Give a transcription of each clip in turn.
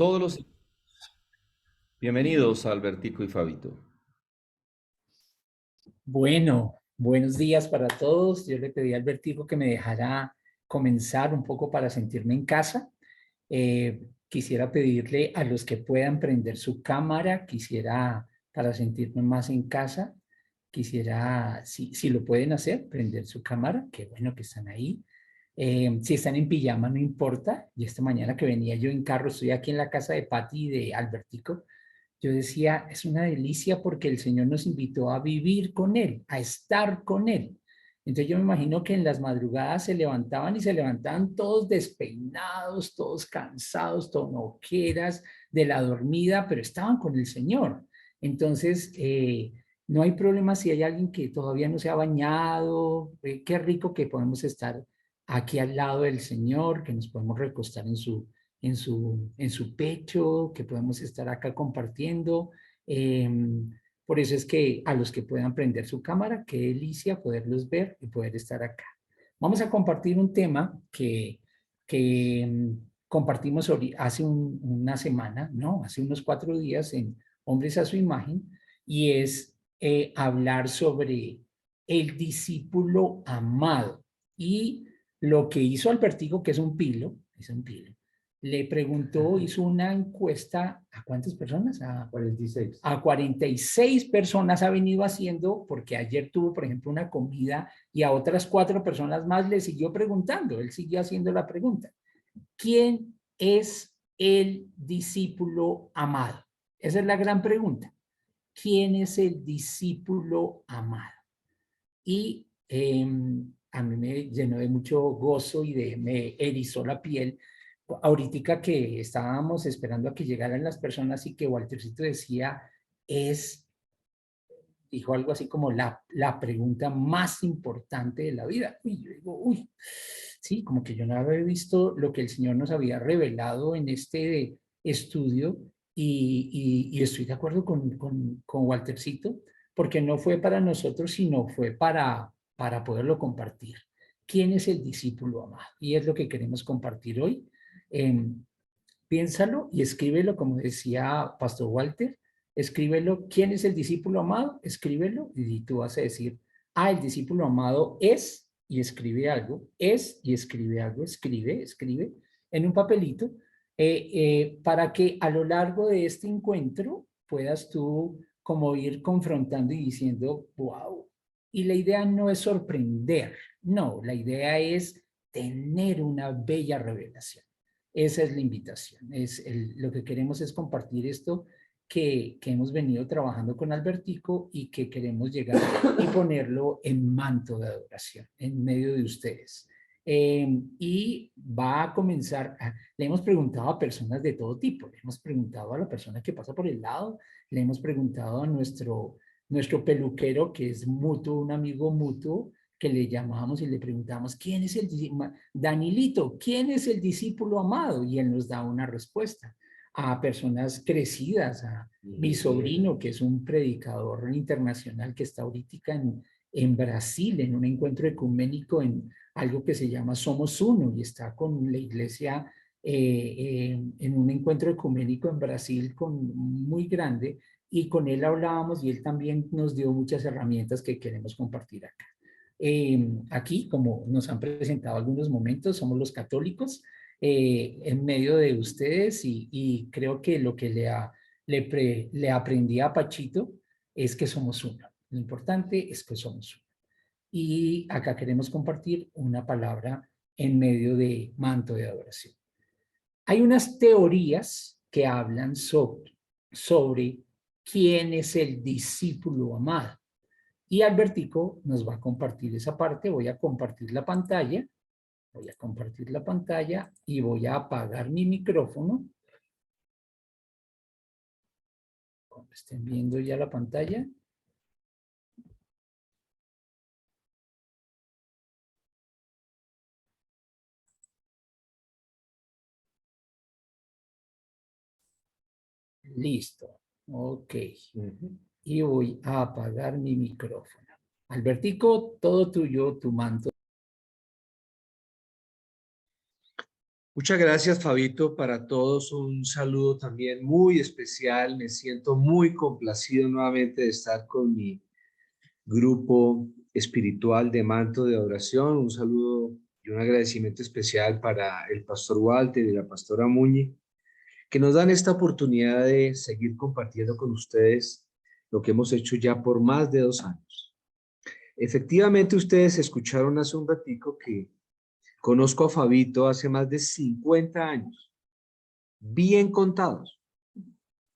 Todos los... Bienvenidos a Albertico y Fabito. Bueno, buenos días para todos. Yo le pedí a Albertico que me dejara comenzar un poco para sentirme en casa. Quisiera pedirle a los que puedan prender su cámara, quisiera para sentirme más en casa, quisiera, si lo pueden hacer, prender su cámara, qué bueno que están ahí. Si están en pijama, no importa. Y esta mañana que venía yo en carro, estoy aquí en la casa de Pati y de Albertico. Yo decía, es una delicia porque el Señor nos invitó a vivir con Él, a estar con Él. Entonces yo me imagino que en las madrugadas se levantaban y se levantaban todos despeinados, todos cansados, tonoqueras de la dormida, pero estaban con el Señor. Entonces, no hay problema si hay alguien que todavía no se ha bañado. Qué rico que podemos estar aquí al lado del Señor, que nos podemos recostar en su pecho, que podemos estar acá compartiendo. Eh, por eso es que a los que puedan prender su cámara, qué delicia poderlos ver y poder estar acá. Vamos a compartir un tema que compartimos hace una semana, no, hace unos 4 días en Hombres a su Imagen, y es hablar sobre el discípulo amado. Y lo que hizo Albertico, que le preguntó, hizo una encuesta ¿a cuántas personas? A 46. A 46 personas ha venido haciendo, porque ayer tuvo, por ejemplo, una comida y a otras 4 personas más le siguió preguntando, él siguió haciendo la pregunta. ¿Quién es el discípulo amado? Esa es la gran pregunta. ¿Quién es el discípulo amado? Y a mí me llenó de mucho gozo y me erizó la piel. Ahorita que estábamos esperando a que llegaran las personas y que Waltercito decía, dijo algo así como la pregunta más importante de la vida. Y yo digo, uy, sí, como que yo no había visto lo que el Señor nos había revelado en este estudio y estoy de acuerdo con Waltercito, porque no fue para nosotros, sino fue para poderlo compartir. ¿Quién es el discípulo amado? Y es lo que queremos compartir hoy. Eh, Piénsalo y escríbelo, como decía Pastor Walter, escríbelo. ¿Quién es el discípulo amado? Escríbelo y tú vas a decir, el discípulo amado es, y escribe algo, es, y escribe algo, escribe en un papelito, para que a lo largo de este encuentro puedas tú como ir confrontando y diciendo, wow. Y la idea no es sorprender, no, la idea es tener una bella revelación. Esa es la invitación. Lo que queremos es compartir esto que hemos venido trabajando con Albertico y que queremos llegar y ponerlo en manto de adoración en medio de ustedes. Y va a comenzar, le hemos preguntado a personas de todo tipo, le hemos preguntado a la persona que pasa por el lado, le hemos preguntado a nuestro peluquero que es mutuo, un amigo mutuo, que le llamamos y le preguntamos, ¿quién es el discípulo? Danilito, ¿quién es el discípulo amado? Y él nos da una respuesta. A personas crecidas, a mi sobrino, que es un predicador internacional que está ahorita en Brasil, en un encuentro ecuménico en algo que se llama Somos Uno, y está con la iglesia en un encuentro ecuménico en Brasil muy grande, y con él hablábamos y él también nos dio muchas herramientas que queremos compartir acá. Aquí, como nos han presentado algunos momentos, somos los católicos en medio de ustedes y creo que lo que le aprendí a Pachito es que somos uno. Lo importante es que somos uno. Y acá queremos compartir una palabra en medio de manto de adoración. Hay unas teorías que hablan sobre quién es el discípulo amado. Y Albertico nos va a compartir esa parte. Voy a compartir la pantalla. Voy a compartir la pantalla y voy a apagar mi micrófono. Cuando estén viendo ya la pantalla. Listo. Ok. Y voy a apagar mi micrófono. Albertico, todo tuyo, tu manto. Muchas gracias, Fabito, para todos. Un saludo también muy especial. Me siento muy complacido nuevamente de estar con mi grupo espiritual de Manto de Oración. Un saludo y un agradecimiento especial para el pastor Walter y la pastora Muñi, que nos dan esta oportunidad de seguir compartiendo con ustedes lo que hemos hecho ya por más de 2 años. Efectivamente, ustedes escucharon hace un ratico que conozco a Fabito hace más de 50 años, bien contados.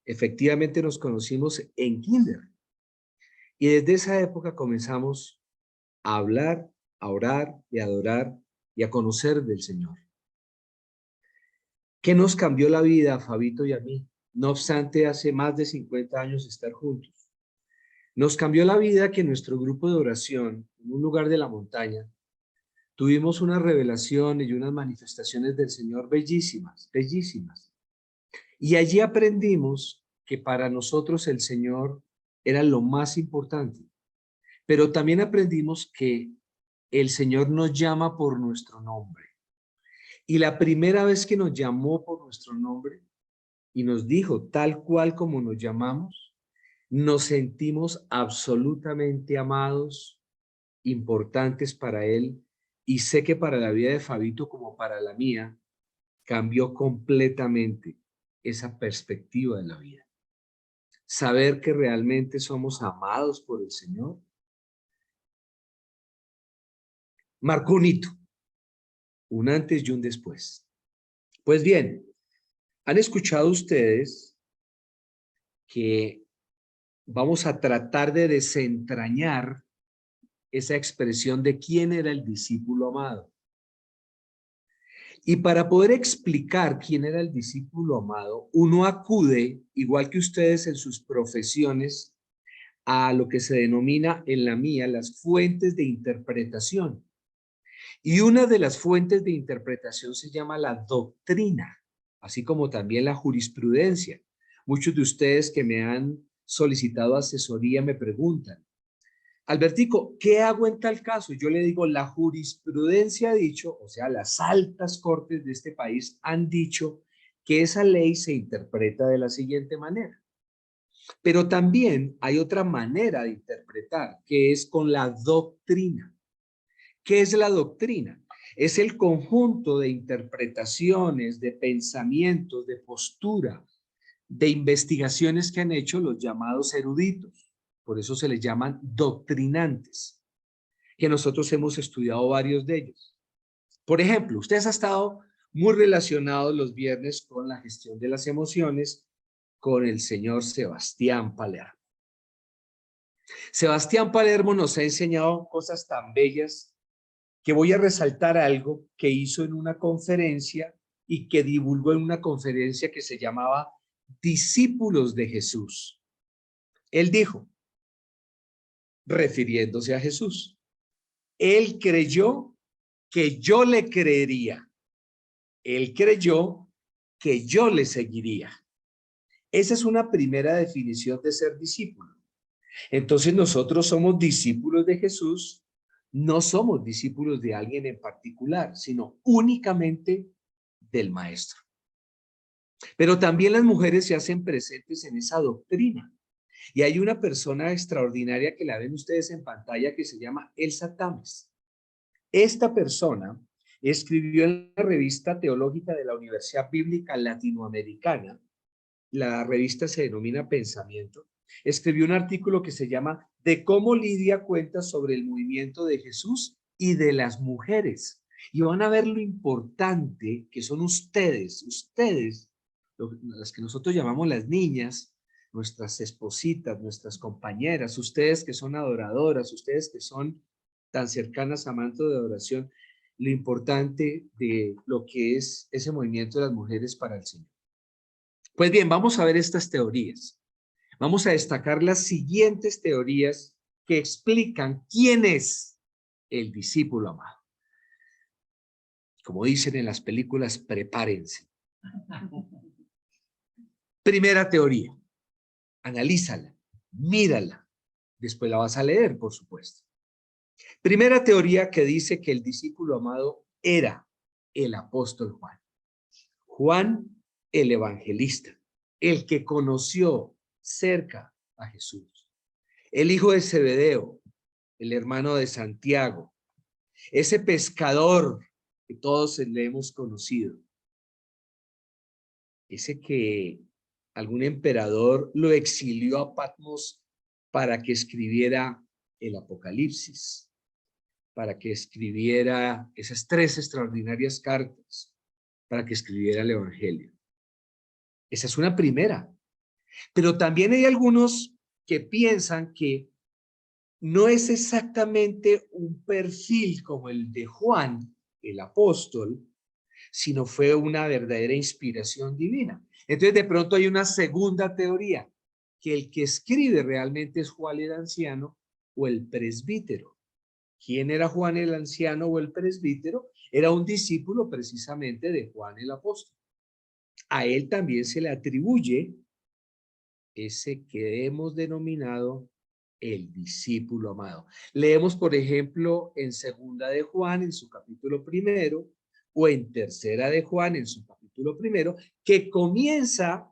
Efectivamente nos conocimos en kinder y desde esa época comenzamos a hablar, a orar y a adorar y a conocer del Señor. ¿Qué nos cambió la vida a Fabito y a mí? No obstante, hace más de 50 años estar juntos. Nos cambió la vida que nuestro grupo de oración, en un lugar de la montaña, tuvimos unas revelaciones y unas manifestaciones del Señor bellísimas, bellísimas. Y allí aprendimos que para nosotros el Señor era lo más importante. Pero también aprendimos que el Señor nos llama por nuestro nombre. Y la primera vez que nos llamó por nuestro nombre y nos dijo tal cual como nos llamamos, nos sentimos absolutamente amados, importantes para Él. Y sé que para la vida de Fabito como para la mía, cambió completamente esa perspectiva de la vida. Saber que realmente somos amados por el Señor marcó un hito, un antes y un después. Pues bien, han escuchado ustedes que vamos a tratar de desentrañar esa expresión de quién era el discípulo amado. Y para poder explicar quién era el discípulo amado, uno acude, igual que ustedes en sus profesiones, a lo que se denomina en la mía las fuentes de interpretación. Y una de las fuentes de interpretación se llama la doctrina, así como también la jurisprudencia. Muchos de ustedes que me han solicitado asesoría me preguntan, Albertico, ¿qué hago en tal caso? Yo le digo, la jurisprudencia ha dicho, o sea, las altas cortes de este país han dicho que esa ley se interpreta de la siguiente manera. Pero también hay otra manera de interpretar, que es con la doctrina. ¿Qué es la doctrina? Es el conjunto de interpretaciones, de pensamientos, de postura, de investigaciones que han hecho los llamados eruditos. Por eso se les llaman doctrinantes, que nosotros hemos estudiado varios de ellos. Por ejemplo, ustedes han estado muy relacionados los viernes con la gestión de las emociones con el señor Sebastián Palermo. Sebastián Palermo nos ha enseñado cosas tan bellas que voy a resaltar algo que hizo en una conferencia y que divulgó en una conferencia que se llamaba Discípulos de Jesús. Él dijo, refiriéndose a Jesús, él creyó que yo le creería. Él creyó que yo le seguiría. Esa es una primera definición de ser discípulo. Entonces nosotros somos discípulos de Jesús, no somos discípulos de alguien en particular, sino únicamente del Maestro. Pero también las mujeres se hacen presentes en esa doctrina. Y hay una persona extraordinaria que la ven ustedes en pantalla que se llama Elsa Tames. Esta persona escribió en la revista teológica de la Universidad Bíblica Latinoamericana, la revista se denomina Pensamiento, escribió un artículo que se llama De cómo Lidia cuenta sobre el movimiento de Jesús y de las mujeres. Y van a ver lo importante que son ustedes, las que nosotros llamamos las niñas, nuestras espositas, nuestras compañeras, ustedes que son adoradoras, ustedes que son tan cercanas a Manto de Adoración, lo importante de lo que es ese movimiento de las mujeres para el Señor. Pues bien, vamos a ver estas teorías. Vamos a destacar las siguientes teorías que explican quién es el discípulo amado. Como dicen en las películas, prepárense. Primera teoría, analízala, mírala, después la vas a leer, por supuesto. Primera teoría que dice que el discípulo amado era el apóstol Juan. Juan el Evangelista, el que conoció cerca a Jesús, el hijo de Zebedeo, el hermano de Santiago, ese pescador que todos le hemos conocido, ese que algún emperador lo exilió a Patmos para que escribiera el Apocalipsis, para que escribiera esas 3 extraordinarias cartas, para que escribiera el Evangelio. Esa es una primera. Pero también hay algunos que piensan que no es exactamente un perfil como el de Juan, el apóstol, sino fue una verdadera inspiración divina. Entonces, de pronto hay una segunda teoría, que el que escribe realmente es Juan el anciano o el presbítero. ¿Quién era Juan el anciano o el presbítero? Era un discípulo precisamente de Juan el apóstol. A él también se le atribuye ese que hemos denominado el discípulo amado. Leemos, por ejemplo, en Segunda de Juan, en su capítulo 1, o en Tercera de Juan, en su capítulo 1, que comienza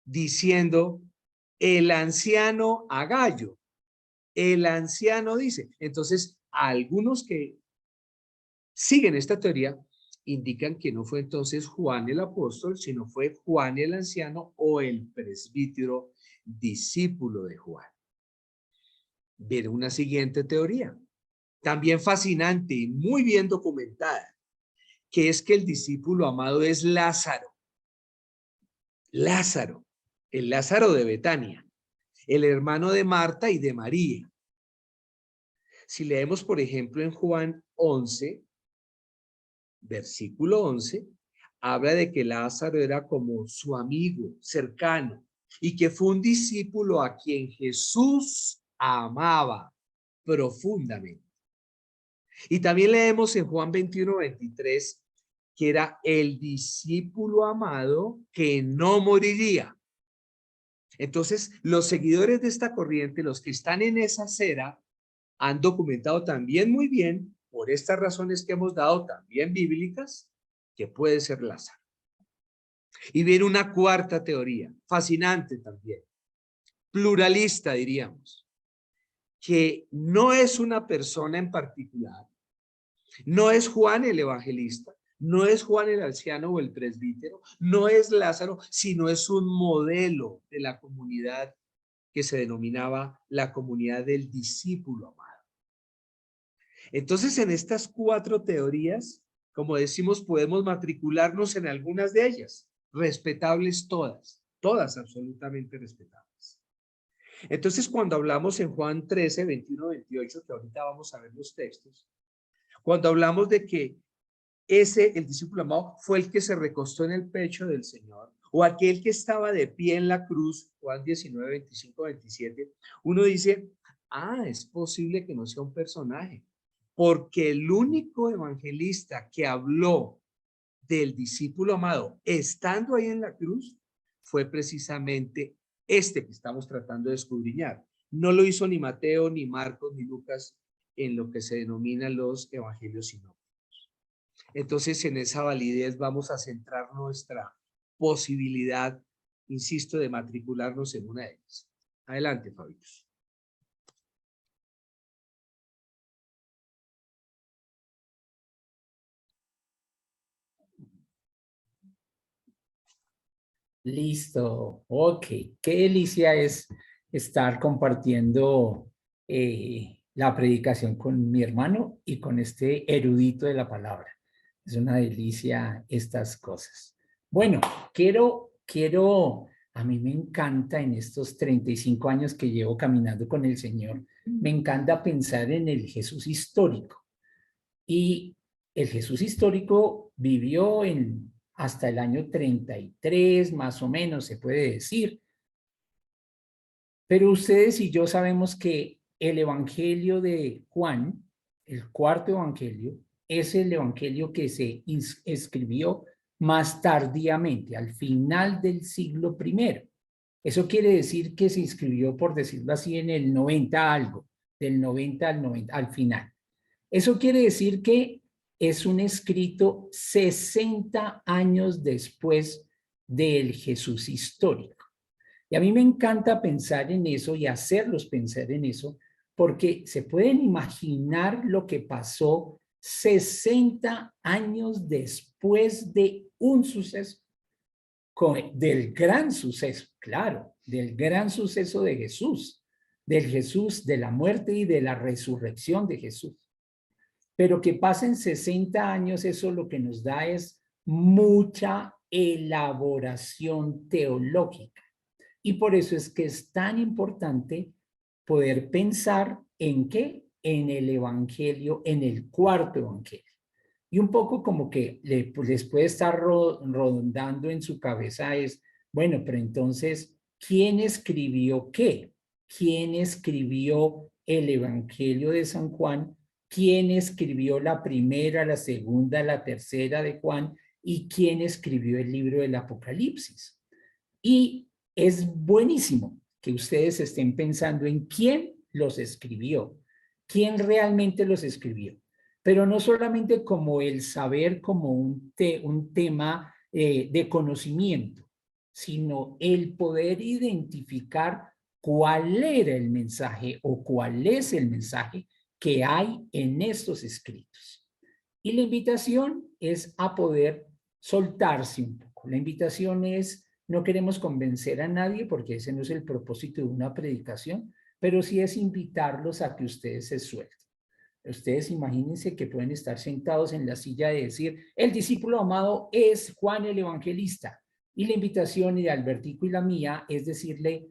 diciendo el anciano a Gallo. El anciano dice. Entonces, algunos que siguen esta teoría indican que no fue entonces Juan el apóstol, sino fue Juan el anciano o el presbítero discípulo de Juan. Ver una siguiente teoría, también fascinante y muy bien documentada, que es que el discípulo amado es Lázaro. Lázaro, el Lázaro de Betania, el hermano de Marta y de María. Si leemos, por ejemplo, en Juan 11, versículo 11, habla de que Lázaro era como su amigo cercano y que fue un discípulo a quien Jesús amaba profundamente. Y también leemos en Juan 21, 23, que era el discípulo amado que no moriría. Entonces, los seguidores de esta corriente, los que están en esa acera, han documentado también muy bien, por estas razones que hemos dado, también bíblicas, que puede ser Lázaro. Y viene una cuarta teoría, fascinante también, pluralista diríamos, que no es una persona en particular, no es Juan el evangelista, no es Juan el anciano o el presbítero, no es Lázaro, sino es un modelo de la comunidad que se denominaba la comunidad del discípulo amado. Entonces, en estas 4 teorías, como decimos, podemos matricularnos en algunas de ellas, respetables todas, todas absolutamente respetables. Entonces, cuando hablamos en Juan 13, 21, 28, que ahorita vamos a ver los textos, cuando hablamos de que el discípulo amado, fue el que se recostó en el pecho del Señor, o aquel que estaba de pie en la cruz, Juan 19, 25, 27, uno dice, es posible que no sea un personaje, porque el único evangelista que habló del discípulo amado estando ahí en la cruz fue precisamente este que estamos tratando de escudriñar. No lo hizo ni Mateo, ni Marcos, ni Lucas en lo que se denominan los evangelios sinópticos. Entonces, en esa validez vamos a centrar nuestra posibilidad, insisto, de matricularnos en una de ellas. Adelante, Fabius. Listo, ok. Qué delicia es estar compartiendo la predicación con mi hermano y con este erudito de la palabra. Es una delicia estas cosas. Bueno, a mí me encanta en estos 35 años que llevo caminando con el Señor, me encanta pensar en el Jesús histórico. Y el Jesús histórico vivió hasta el año 33, más o menos, se puede decir. Pero ustedes y yo sabemos que el Evangelio de Juan, el cuarto Evangelio, es el Evangelio que se escribió más tardíamente, al final del siglo I. Eso quiere decir que se escribió, por decirlo así, en el 90 algo, del 90 al 90, al final. Eso quiere decir que es un escrito 60 años después del Jesús histórico. Y a mí me encanta pensar en eso y hacerlos pensar en eso, porque se pueden imaginar lo que pasó 60 años después de un suceso, del gran suceso, claro, del gran suceso de Jesús, del Jesús, de la muerte y de la resurrección de Jesús. Pero que pasen 60 años, eso lo que nos da es mucha elaboración teológica. Y por eso es que es tan importante poder pensar en qué, en el evangelio, en el cuarto evangelio. Y un poco como que les puede estar rondando en su cabeza es, bueno, pero entonces, ¿quién escribió qué? ¿Quién escribió el evangelio de San Juan? ¿Quién escribió la primera, la segunda, la tercera de Juan? ¿Y quién escribió el libro del Apocalipsis? Y es buenísimo que ustedes estén pensando en quién los escribió, quién realmente los escribió, pero no solamente como el saber como un tema de conocimiento, sino el poder identificar cuál era el mensaje o cuál es el mensaje que hay en estos escritos. Y la invitación es a poder soltarse un poco. La invitación es, no queremos convencer a nadie porque ese no es el propósito de una predicación, pero sí es invitarlos a que ustedes se suelten. Ustedes imagínense que pueden estar sentados en la silla de decir, el discípulo amado es Juan el Evangelista. Y la invitación de Albertico y la mía es decirle,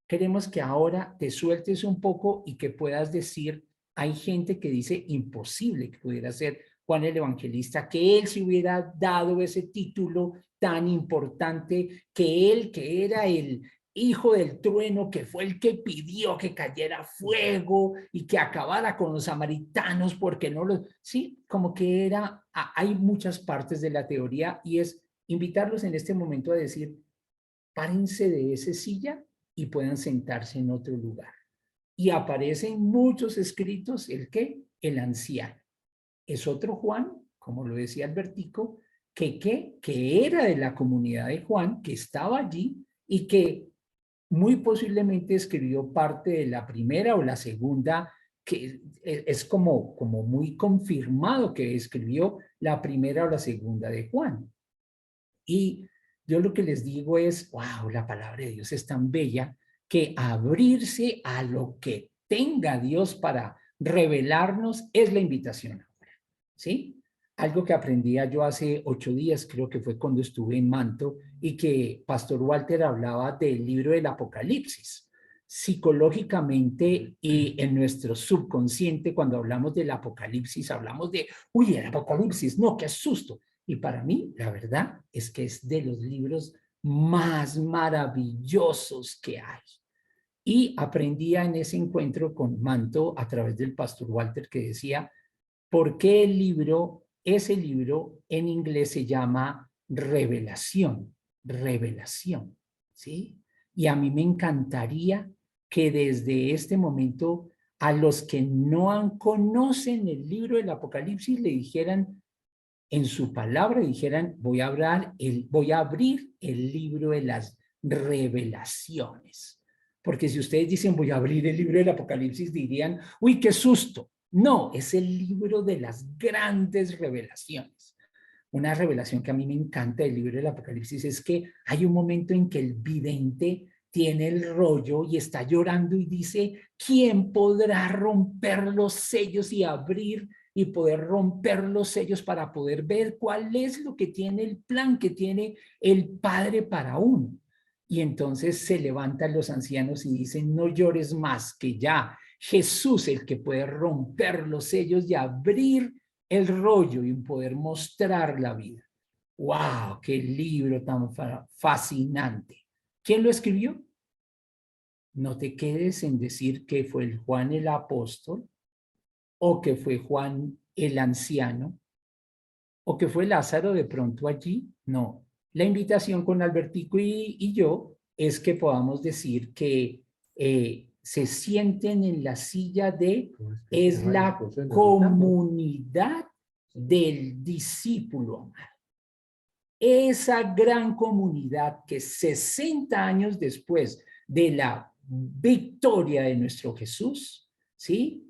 queremos que ahora te sueltes un poco y que puedas decir, hay gente que dice imposible que pudiera ser Juan el Evangelista, que él se hubiera dado ese título tan importante, que él, que era el hijo del trueno, que fue el que pidió que cayera fuego y que acabara con los samaritanos porque no los... Sí, como que era, hay muchas partes de la teoría y es invitarlos en este momento a decir, párense de esa silla y puedan sentarse en otro lugar. Y aparecen muchos escritos, ¿el qué? El anciano. Es otro Juan, como lo decía Albertico, que era de la comunidad de Juan, que estaba allí y que muy posiblemente escribió parte de la primera o la segunda, que es como muy confirmado que escribió la primera o la segunda de Juan. Y yo lo que les digo es, wow, la palabra de Dios es tan bella que abrirse a lo que tenga Dios para revelarnos es la invitación ahora, ¿sí? Algo que aprendía yo hace 8 días, creo que fue cuando estuve en Manto, y que Pastor Walter hablaba del libro del Apocalipsis. Psicológicamente y en nuestro subconsciente, cuando hablamos del Apocalipsis, hablamos de, uy, el Apocalipsis, no, qué susto. Y para mí, la verdad es que es de los libros más maravillosos que hay. Y aprendía en ese encuentro con Manto a través del pastor Walter que decía, ¿por qué ese libro en inglés se llama Revelación? Revelación, ¿sí? Y a mí me encantaría que desde este momento a los que no conocen el libro del Apocalipsis le dijeran, en su palabra dijeran, voy a abrir el libro de las revelaciones. Porque si ustedes dicen, voy a abrir el libro del Apocalipsis, dirían, uy, qué susto. No, es el libro de las grandes revelaciones. Una revelación que a mí me encanta del libro del Apocalipsis es que hay un momento en que el vidente tiene el rollo y está llorando y dice, ¿quién podrá romper los sellos y abrir y poder romper los sellos para poder ver cuál es lo que tiene el plan que tiene el Padre para uno? Y entonces se levantan los ancianos y dicen, no llores más, que ya Jesús el que puede romper los sellos y abrir el rollo y poder mostrar la vida. ¡Wow! ¡Qué libro tan fascinante! ¿Quién lo escribió? No te quedes en decir que fue el Juan el apóstol o que fue Juan el anciano o que fue Lázaro de pronto allí. No. La invitación con Albertico y yo es que podamos decir que se sienten en la silla de, es la comunidad del discípulo amado. Esa gran comunidad que 60 años después de la victoria de nuestro Jesús, ¿sí?,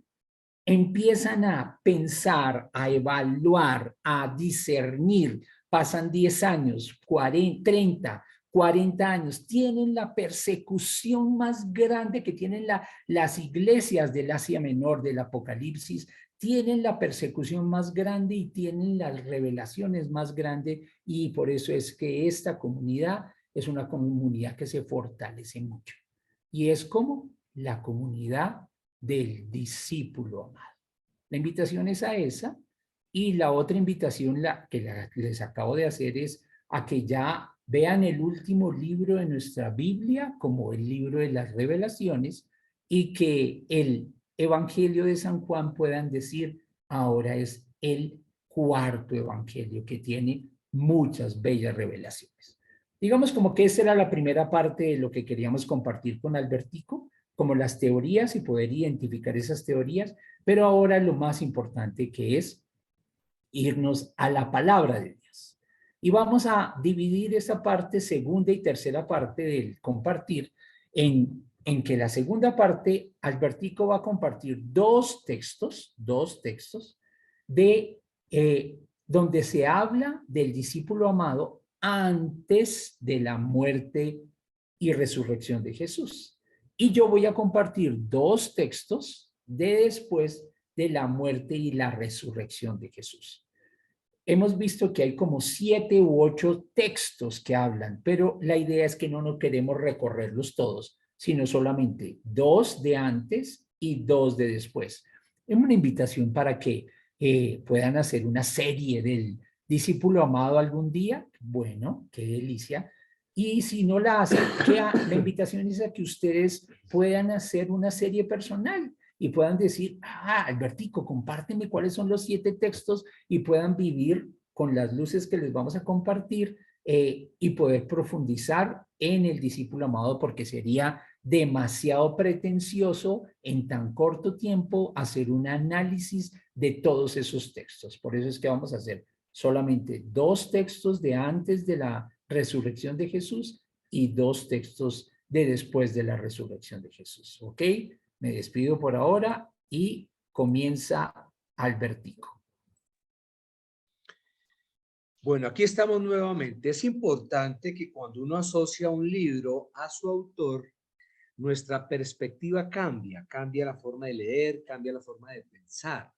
empiezan a pensar, a evaluar, a discernir, pasan 10 años, 40, 30, 40 años, tienen la persecución más grande que tienen las iglesias del Asia Menor, del Apocalipsis, tienen la persecución más grande y tienen las revelaciones más grandes, y por eso es que esta comunidad es una comunidad que se fortalece mucho. Y es como la comunidad del discípulo amado. La invitación es a esa, y la otra invitación les acabo de hacer es a que ya vean el último libro de nuestra Biblia como el libro de las revelaciones, y que el Evangelio de San Juan puedan decir ahora es el cuarto evangelio que tiene muchas bellas revelaciones. Digamos como que esa era la primera parte de lo que queríamos compartir con Albertico, como las teorías y poder identificar esas teorías, pero ahora lo más importante, que es irnos a la palabra de Dios. Y vamos a dividir esa parte, segunda y tercera parte del compartir, en que la segunda parte, Albertico va a compartir dos textos de donde se habla del discípulo amado antes de la muerte y resurrección de Jesús. Y yo voy a compartir dos textos de después de la muerte y la resurrección de Jesús. Hemos visto que hay como 7 u 8 textos que hablan, pero la idea es que no nos queremos recorrerlos todos, sino solamente 2 de antes y 2 de después. Es una invitación para que puedan hacer una serie del discípulo amado algún día. Bueno, qué delicia. Y si no la hacen, la invitación es a que ustedes puedan hacer una serie personal y puedan decir, Albertico, compárteme cuáles son los 7 textos, y puedan vivir con las luces que les vamos a compartir y poder profundizar en el discípulo amado, porque sería demasiado pretencioso en tan corto tiempo hacer un análisis de todos esos textos. Por eso es que vamos a hacer solamente 2 textos de antes de la resurrección de Jesús y 2 textos de después de la resurrección de Jesús. ¿Ok? Me despido por ahora y comienza Albertico. Bueno, aquí estamos nuevamente. Es importante que cuando uno asocia un libro a su autor, nuestra perspectiva cambia la forma de leer, cambia la forma de pensar.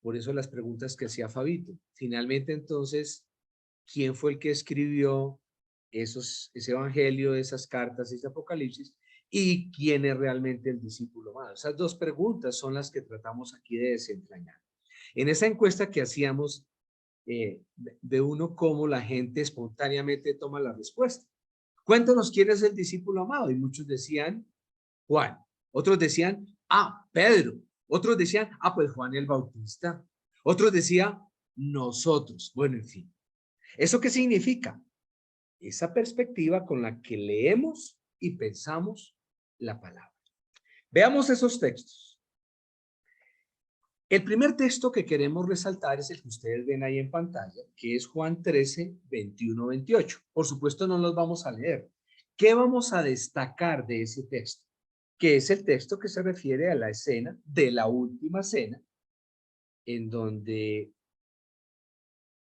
Por eso las preguntas que hacía Fabito. Finalmente, entonces, ¿quién fue el que escribió ese evangelio, esas cartas, ese apocalipsis? ¿Y quién es realmente el discípulo amado? Esas dos preguntas son las que tratamos aquí de desentrañar. En esa encuesta que hacíamos, ve uno cómo la gente espontáneamente toma la respuesta. Cuéntanos quién es el discípulo amado. Y muchos decían Juan, otros decían, Pedro, otros decían, pues Juan el Bautista, otros decían, nosotros. Bueno, en fin, ¿eso qué significa? Esa perspectiva con la que leemos y pensamos la palabra. Veamos esos textos. El primer texto que queremos resaltar es el que ustedes ven ahí en pantalla, que es Juan 13, 21, 28. Por supuesto, no los vamos a leer. ¿Qué vamos a destacar de ese texto? Que es el texto que se refiere a la escena de la última cena, en donde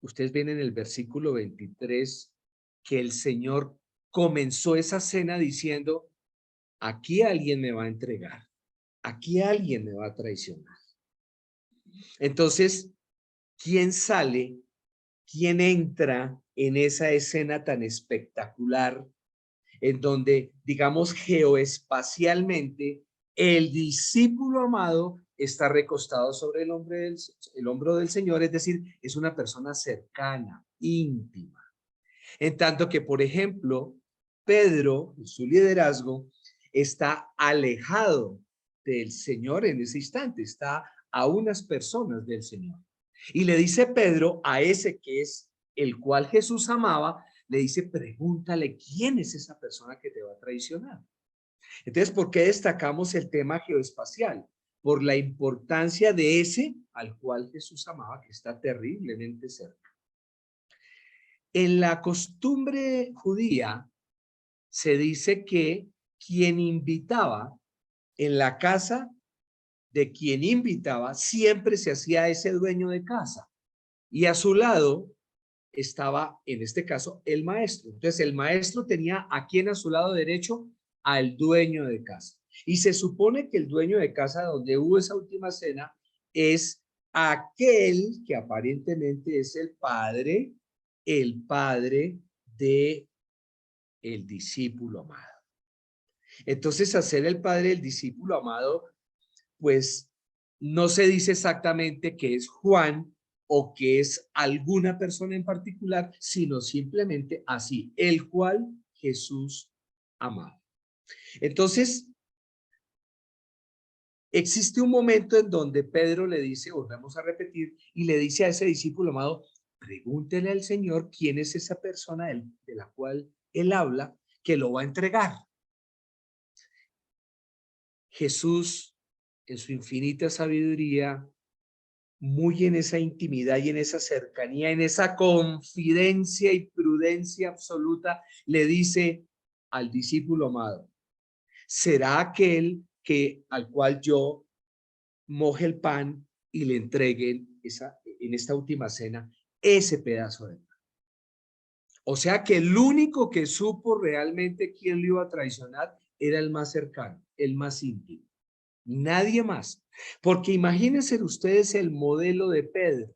ustedes ven en el versículo 23 que el Señor comenzó esa cena diciendo, aquí alguien me va a entregar, aquí alguien me va a traicionar. Entonces, ¿quién sale? ¿Quién entra en esa escena tan espectacular en donde, digamos, geoespacialmente, el discípulo amado está recostado sobre el hombro del Señor, es decir, es una persona cercana, íntima? En tanto que, por ejemplo, Pedro, en su liderazgo, está alejado del Señor en ese instante, está a unas personas del Señor. Y le dice Pedro a ese que es el cual Jesús amaba, le dice, pregúntale quién es esa persona que te va a traicionar. Entonces, ¿por qué destacamos el tema geoespacial? por la importancia de ese al cual Jesús amaba, que está terriblemente cerca. En la costumbre judía se dice que quien invitaba en la casa de quien invitaba siempre se hacía ese dueño de casa y a su lado estaba, en este caso, el maestro. Entonces el maestro tenía a quien a su lado derecho, al dueño de casa. Y se supone que el dueño de casa donde hubo esa última cena es aquel que aparentemente es el padre de el discípulo amado. Entonces, hacer el padre del discípulo amado, pues no se dice exactamente que es Juan o que es alguna persona en particular, sino simplemente así, el cual Jesús amaba. Entonces, existe un momento en donde Pedro le dice, volvemos a repetir, y le dice a ese discípulo amado, pregúntele al Señor quién es esa persona de la cual él habla, que lo va a entregar. Jesús, en su infinita sabiduría, muy en esa intimidad y en esa cercanía, en esa confidencia y prudencia absoluta, le dice al discípulo amado, será aquel al cual yo moje el pan y le entreguen en esta última cena ese pedazo de pan. O sea que el único que supo realmente quién lo iba a traicionar era el más cercano, el más íntimo. Nadie más. Porque imagínense ustedes el modelo de Pedro.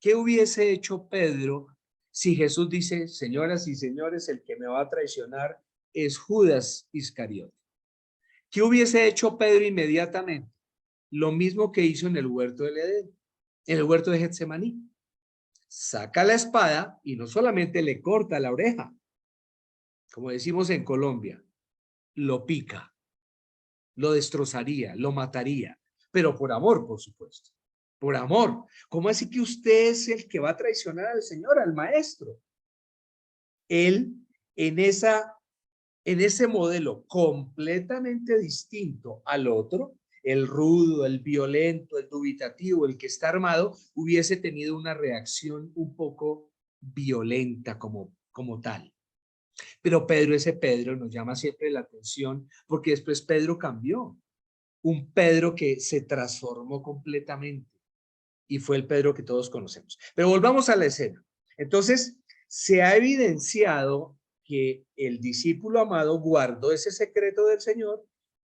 ¿Qué hubiese hecho Pedro si Jesús dice, señoras y señores, el que me va a traicionar es Judas Iscariote? ¿Qué hubiese hecho Pedro inmediatamente? Lo mismo que hizo en el huerto del Edén, en el huerto de Getsemaní. Saca la espada y no solamente le corta la oreja, como decimos en Colombia, lo pica, lo destrozaría, lo mataría, pero por amor, por supuesto, por amor. ¿Cómo así que usted es el que va a traicionar al Señor, al Maestro? Él, en ese modelo completamente distinto al otro, el rudo, el violento, el dubitativo, el que está armado, hubiese tenido una reacción un poco violenta como tal. Pero ese Pedro nos llama siempre la atención porque después Pedro cambió. Un Pedro que se transformó completamente y fue el Pedro que todos conocemos. Pero volvamos a la escena. Entonces, se ha evidenciado que el discípulo amado guardó ese secreto del Señor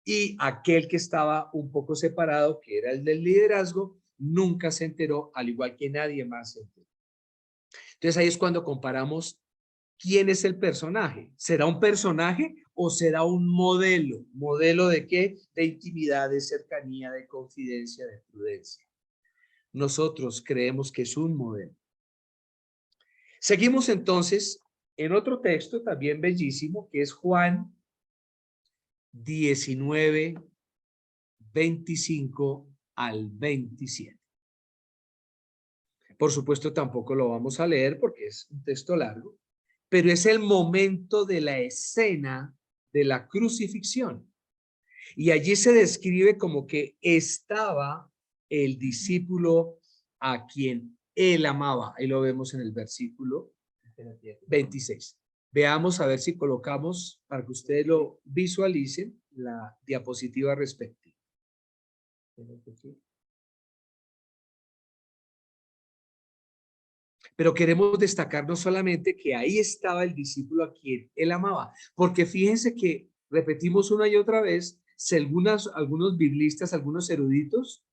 y aquel que estaba un poco separado, que era el del liderazgo, nunca se enteró, al igual que nadie más se enteró. Entonces ahí es cuando comparamos quién es el personaje. ¿Será un personaje o será un modelo? ¿Modelo de qué? De intimidad, de cercanía, de confidencia, de prudencia. Nosotros creemos que es un modelo. Seguimos entonces en otro texto también bellísimo, que es Juan 19, 25 al 27. Por supuesto, tampoco lo vamos a leer porque es un texto largo, pero es el momento de la escena de la crucifixión. Y allí se describe como que estaba el discípulo a quien él amaba. Ahí lo vemos en el versículo 26. Veamos a ver si colocamos, para que ustedes lo visualicen, la diapositiva respectiva. Pero queremos destacar no solamente que ahí estaba el discípulo a quien él amaba, porque fíjense que repetimos una y otra vez, si algunos biblistas, algunos eruditos,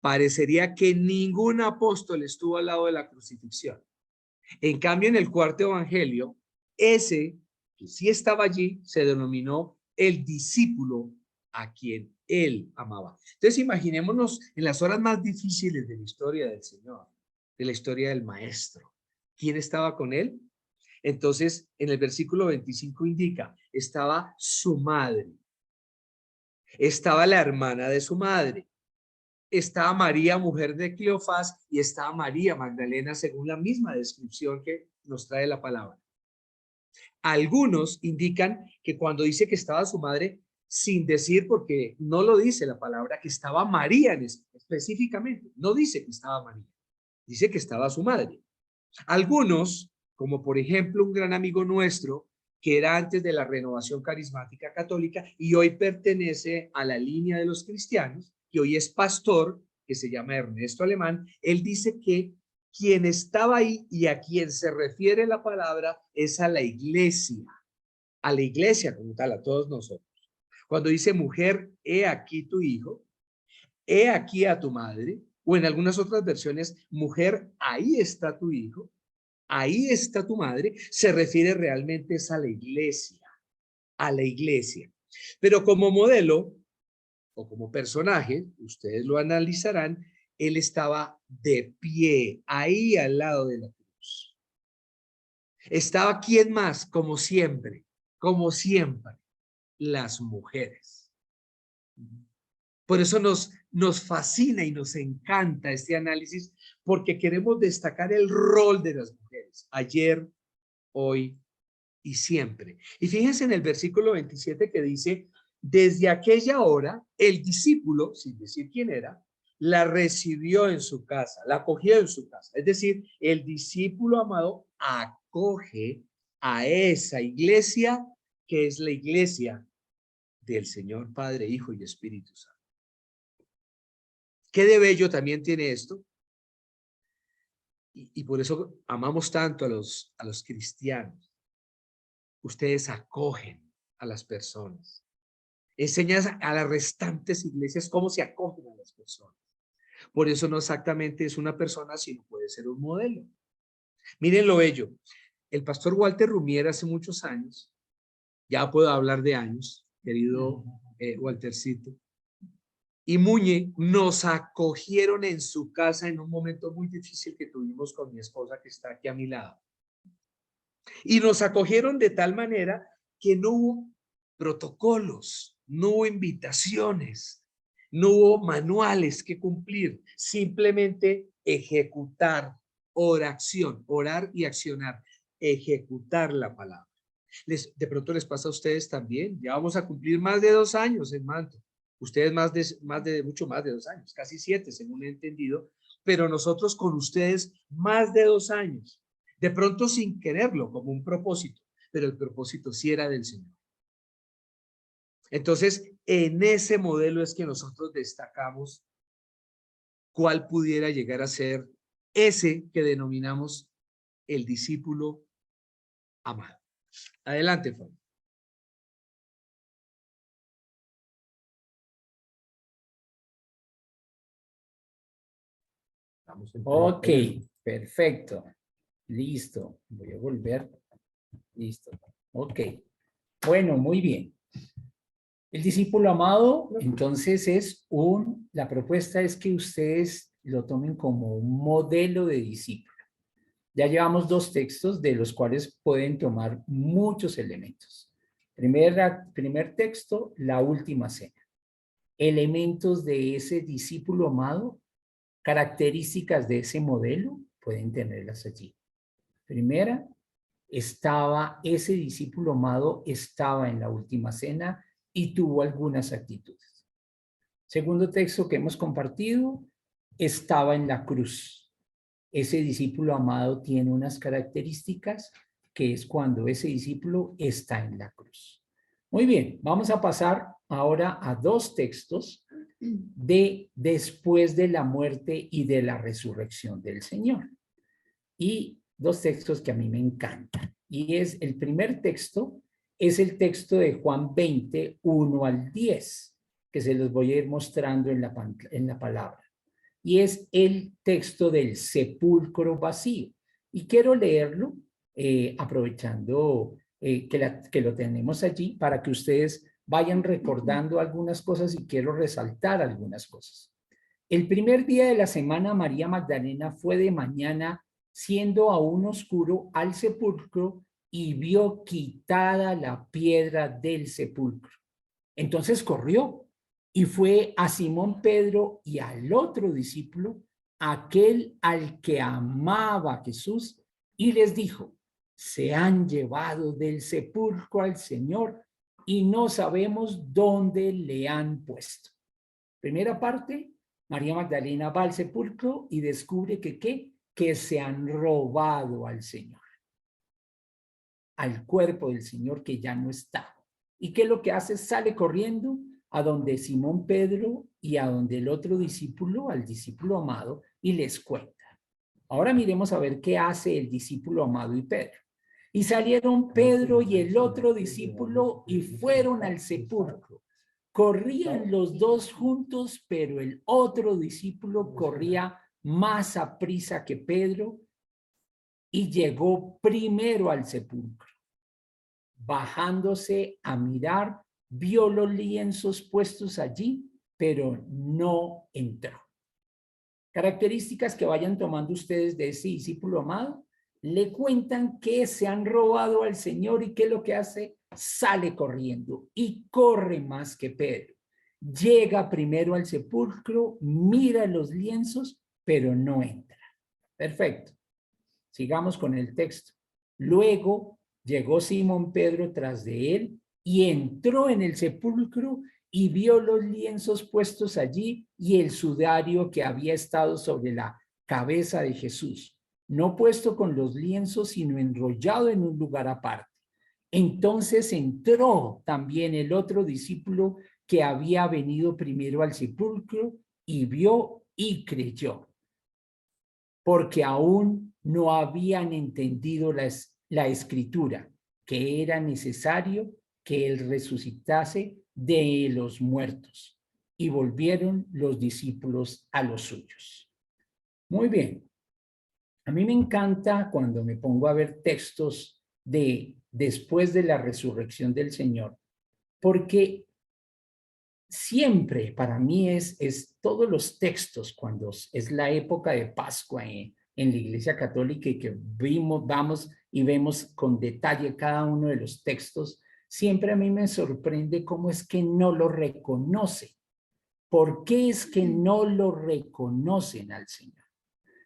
parecería que ningún apóstol estuvo al lado de la crucifixión. En cambio, en el cuarto evangelio, ese que sí estaba allí se denominó el discípulo a quien él amaba. Entonces, imaginémonos en las horas más difíciles de la historia del Señor, de la historia del Maestro. ¿Quién estaba con él? Entonces, en el versículo 25 indica, estaba su madre, estaba la hermana de su madre, estaba María, mujer de Cleofás, y estaba María Magdalena, según la misma descripción que nos trae la palabra. Algunos indican que cuando dice que estaba su madre, sin decir, porque no lo dice la palabra, que estaba María específicamente. No dice que estaba María, dice que estaba su madre. Algunos, como por ejemplo un gran amigo nuestro, que era antes de la renovación carismática católica y hoy pertenece a la línea de los cristianos, y hoy es pastor, que se llama Ernesto Alemán, él dice que quien estaba ahí y a quien se refiere la palabra es a la iglesia como tal, a todos nosotros. Cuando dice mujer, he aquí tu hijo, he aquí a tu madre, o en algunas otras versiones, mujer, ahí está tu hijo, ahí está tu madre, se refiere realmente es a la iglesia, a la iglesia. Pero como modelo o como personaje, ustedes lo analizarán, él estaba de pie, ahí al lado de la cruz. Estaba quién más, como siempre, las mujeres. Por eso nos fascina y nos encanta este análisis, porque queremos destacar el rol de las mujeres, ayer, hoy y siempre. Y fíjense en el versículo 27 que dice, desde aquella hora, el discípulo, sin decir quién era, la recibió en su casa, la acogió en su casa. Es decir, el discípulo amado acoge a esa iglesia que es la iglesia del Señor Padre, Hijo y Espíritu Santo. ¿Qué de bello también tiene esto? Y por eso amamos tanto a los cristianos. Ustedes acogen a las personas. Enseñas a las restantes iglesias cómo se acogen a las personas. Por eso no exactamente es una persona, sino puede ser un modelo. Miren lo bello. El pastor Walter Rumier hace muchos años, ya puedo hablar de años, querido Waltercito, y Muñe nos acogieron en su casa en un momento muy difícil que tuvimos con mi esposa que está aquí a mi lado. Y nos acogieron de tal manera que no hubo protocolos, no hubo invitaciones, no hubo manuales que cumplir, simplemente ejecutar, oración, orar y accionar, ejecutar la palabra. De pronto les pasa a ustedes también, ya vamos a cumplir más de 2 años en Manto. Ustedes mucho más de 2 años, casi 7 según he entendido, pero nosotros con ustedes más de 2 años, de pronto sin quererlo como un propósito, pero el propósito sí era del Señor. Entonces, en ese modelo es que nosotros destacamos cuál pudiera llegar a ser ese que denominamos el discípulo amado. Adelante, Fabi. Ok, perfecto. Listo. Voy a volver. Listo. Ok. Bueno, muy bien. El discípulo amado, entonces la propuesta es que ustedes lo tomen como un modelo de discípulo. Ya llevamos 2 textos de los cuales pueden tomar muchos elementos. Primer texto, la última cena. Elementos de ese discípulo amado, características de ese modelo, pueden tenerlas allí. Primera, ese discípulo amado estaba en la última cena y tuvo algunas actitudes. Segundo texto que hemos compartido, estaba en la cruz. Ese discípulo amado tiene unas características que es cuando ese discípulo está en la cruz. Muy bien, vamos a pasar ahora a 2 textos de después de la muerte y de la resurrección del Señor. Y 2 textos que a mí me encantan. Y el primer texto es el texto de Juan 20, 1 al 10, que se los voy a ir mostrando en la palabra. Y es el texto del sepulcro vacío. Y quiero leerlo aprovechando que lo tenemos allí para que ustedes vayan recordando algunas cosas y quiero resaltar algunas cosas. El primer día de la semana, María Magdalena fue de mañana, siendo aún oscuro, al sepulcro y vio quitada la piedra del sepulcro. Entonces corrió y fue a Simón Pedro y al otro discípulo, aquel al que amaba a Jesús, y les dijo: se han llevado del sepulcro al Señor y no sabemos dónde le han puesto. Primera parte, María Magdalena va al sepulcro y descubre que ¿qué? Que se han robado al Señor, al cuerpo del Señor que ya no está. ¿Y qué es lo que hace? Sale corriendo a donde Simón Pedro y a donde el otro discípulo, al discípulo amado, y les cuenta. Ahora miremos a ver qué hace el discípulo amado y Pedro. Y salieron Pedro y el otro discípulo y fueron al sepulcro. Corrían los dos juntos, pero el otro discípulo corría más aprisa que Pedro y llegó primero al sepulcro. Bajándose a mirar, vio los lienzos puestos allí, pero no entró. Características que vayan tomando ustedes de ese discípulo amado. Le cuentan que se han robado al Señor y que lo que hace, sale corriendo y corre más que Pedro. Llega primero al sepulcro, mira los lienzos, pero no entra. Perfecto. Sigamos con el texto. Luego llegó Simón Pedro tras de él y entró en el sepulcro y vio los lienzos puestos allí y el sudario que había estado sobre la cabeza de Jesús, no puesto con los lienzos, sino enrollado en un lugar aparte. Entonces entró también el otro discípulo que había venido primero al sepulcro y vio y creyó, porque aún no habían entendido la escritura, que era necesario que él resucitase de los muertos. Y volvieron los discípulos a los suyos. Muy bien. A mí me encanta cuando me pongo a ver textos de después de la resurrección del Señor, porque siempre para mí es todos los textos cuando es la época de Pascua en la Iglesia Católica y que vamos y vemos con detalle cada uno de los textos, siempre a mí me sorprende cómo es que no lo reconoce. ¿Por qué es que no lo reconocen al Señor?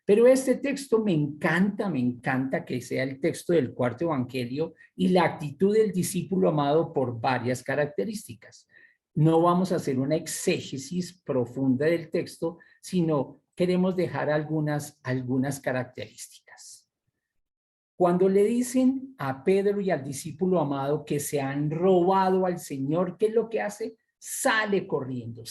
Pero este texto me encanta que sea el texto del cuarto evangelio y la actitud del discípulo amado por varias características. No vamos a hacer una exégesis profunda del texto, sino queremos dejar algunas características. Cuando le dicen a Pedro y al discípulo amado que se han robado al Señor, ¿qué es lo que hace? Sale corriendo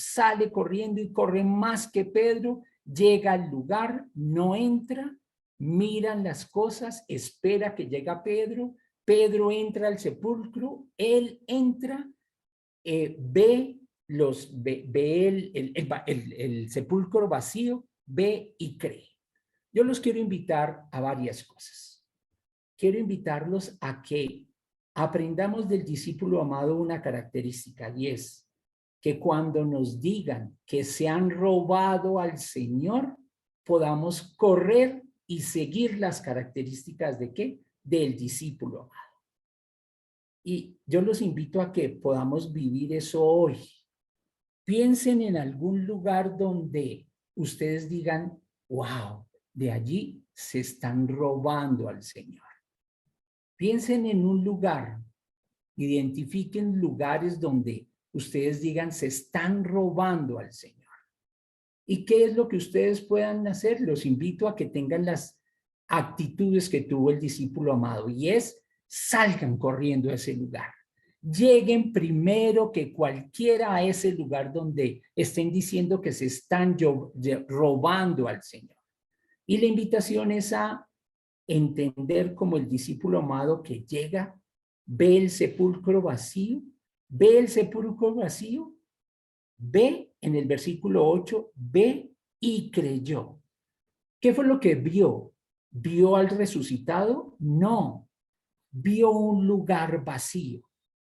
y corre más que Pedro. Llega al lugar, no entra, miran las cosas, espera que llega Pedro, Pedro entra al sepulcro, él entra, ve el sepulcro vacío, ve y cree. Yo los quiero invitar a varias cosas. Quiero invitarlos a que aprendamos del discípulo amado una característica y es que cuando nos digan que se han robado al Señor, podamos correr y seguir las características de ¿qué? Del discípulo amado. Y yo los invito a que podamos vivir eso hoy. Piensen en algún lugar donde ustedes digan, wow, de allí se están robando al Señor. Piensen en un lugar, identifiquen lugares donde ustedes digan, se están robando al Señor. ¿Y qué es lo que ustedes puedan hacer? Los invito a que tengan las actitudes que tuvo el discípulo amado y salgan corriendo a ese lugar. Lleguen primero que cualquiera a ese lugar donde estén diciendo que se están robando al Señor. Y la invitación es a entender como el discípulo amado que llega, ve el sepulcro vacío, ve en el versículo 8, ve y creyó. ¿Qué fue lo que vio? ¿Vio al resucitado? No, vio un lugar vacío.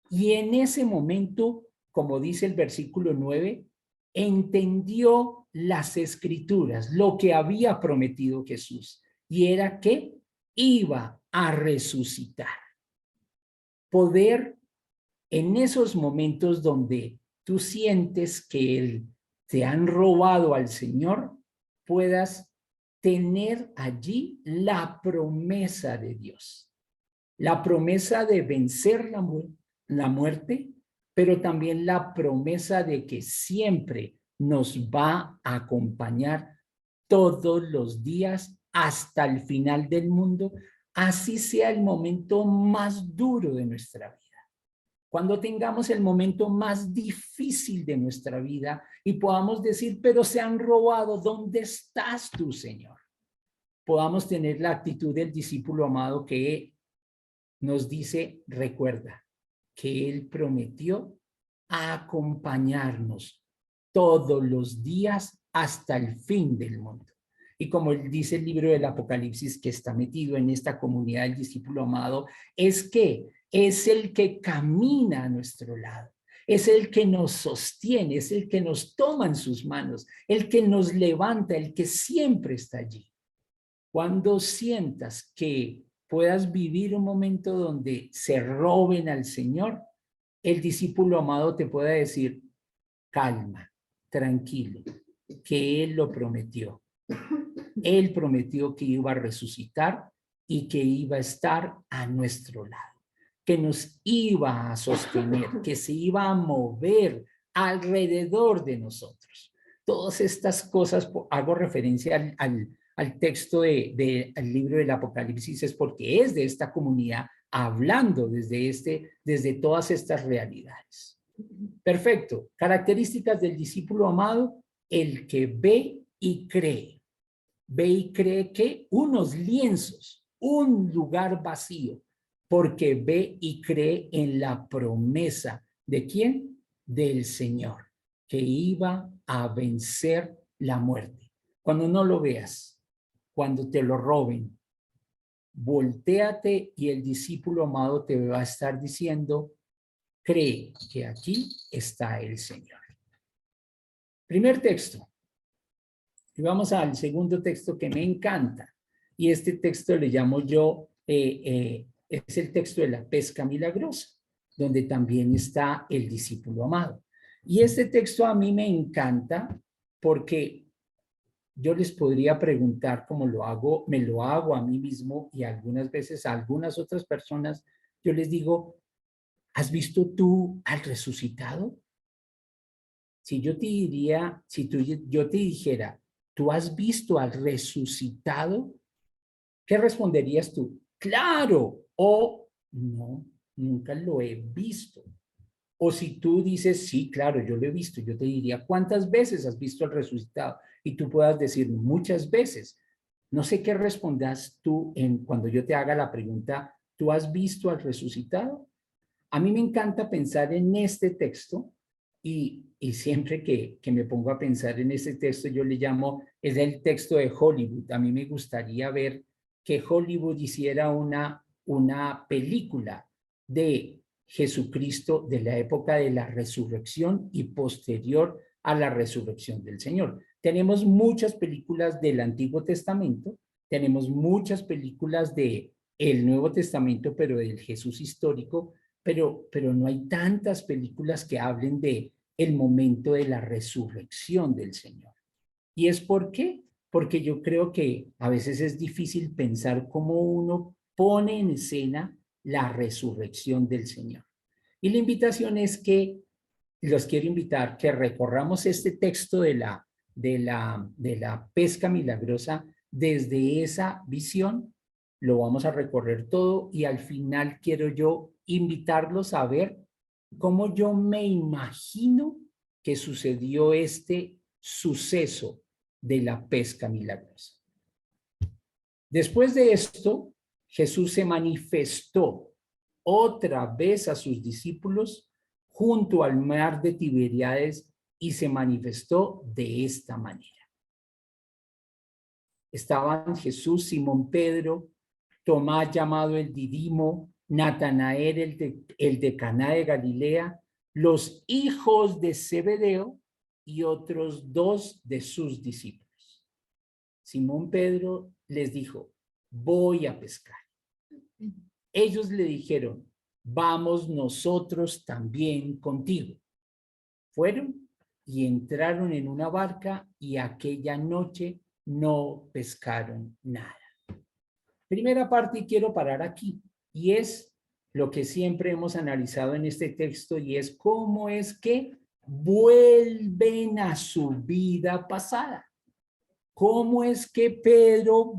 Y en ese momento, como dice el versículo 9, entendió las escrituras, lo que había prometido Jesús, y era que iba a resucitar. Poder en esos momentos donde tú sientes que te han robado al Señor, puedas tener allí la promesa de Dios, la promesa de vencer la muerte, pero también la promesa de que siempre nos va a acompañar todos los días hasta el final del mundo, así sea el momento más duro de nuestra vida. Cuando tengamos el momento más difícil de nuestra vida y podamos decir, pero se han robado, ¿dónde estás tú, Señor? Podamos tener la actitud del discípulo amado que nos dice, recuerda que Él prometió acompañarnos todos los días hasta el fin del mundo. Y como dice el libro del Apocalipsis, que está metido en esta comunidad del discípulo amado, es que es el que camina a nuestro lado, es el que nos sostiene, es el que nos toma en sus manos, el que nos levanta, el que siempre está allí. Cuando sientas que puedas vivir un momento donde se roben al Señor, el discípulo amado te puede decir, calma, tranquilo, que Él lo prometió. Él prometió que iba a resucitar y que iba a estar a nuestro lado, que nos iba a sostener, que se iba a mover alrededor de nosotros. Todas estas cosas, hago referencia al texto del libro del Apocalipsis, es porque es de esta comunidad hablando desde todas estas realidades. Perfecto. Características del discípulo amado, el que ve y cree. Ve y cree que unos lienzos, un lugar vacío, porque ve y cree en la promesa. ¿De quién? Del Señor, que iba a vencer la muerte. Cuando no lo veas, cuando te lo roben, voltéate y el discípulo amado te va a estar diciendo, cree que aquí está el Señor. Primer texto. Y vamos al segundo texto que me encanta. Y este texto le llamo yo, es el texto de la pesca milagrosa, donde también está el discípulo amado. Y este texto a mí me encanta porque yo les podría preguntar cómo lo hago, me lo hago a mí mismo y algunas veces a algunas otras personas, yo les digo, ¿has visto tú al resucitado? Si yo te diría, yo te dijera, ¿tú has visto al resucitado? ¿Qué responderías tú? Claro, o no, nunca lo he visto. O si tú dices, sí, claro, yo lo he visto, yo te diría, ¿cuántas veces has visto al resucitado? Y tú puedas decir, muchas veces. No sé qué respondas tú cuando yo te haga la pregunta, ¿tú has visto al resucitado? A mí me encanta pensar en este texto y siempre que me pongo a pensar en este texto, yo le llamo, es el texto de Hollywood. A mí me gustaría ver que Hollywood hiciera una película de Jesucristo de la época de la resurrección y posterior a la resurrección del Señor. Tenemos muchas películas del Antiguo Testamento, tenemos muchas películas del Nuevo Testamento, pero del Jesús histórico, pero no hay tantas películas que hablen de el momento de la resurrección del Señor. ¿Y es por qué? Porque yo creo que a veces es difícil pensar cómo uno pone en escena la resurrección del Señor. Y la invitación es que los quiero invitar que recorramos este texto de la pesca milagrosa desde esa visión. Lo vamos a recorrer todo y al final quiero yo invitarlos a ver cómo yo me imagino que sucedió este suceso de la pesca milagrosa. Después de esto, Jesús se manifestó otra vez a sus discípulos junto al mar de Tiberíades y se manifestó de esta manera. Estaban Jesús, Simón Pedro, Tomás llamado el Didimo, Natanael el de Caná de Galilea, los hijos de Zebedeo y otros dos de sus discípulos. Simón Pedro les dijo, voy a pescar. Ellos le dijeron, vamos nosotros también contigo. Fueron y entraron en una barca y aquella noche no pescaron nada. Primera parte y quiero parar aquí y es lo que siempre hemos analizado en este texto y es cómo es que vuelven a su vida pasada. ¿Cómo es que Pedro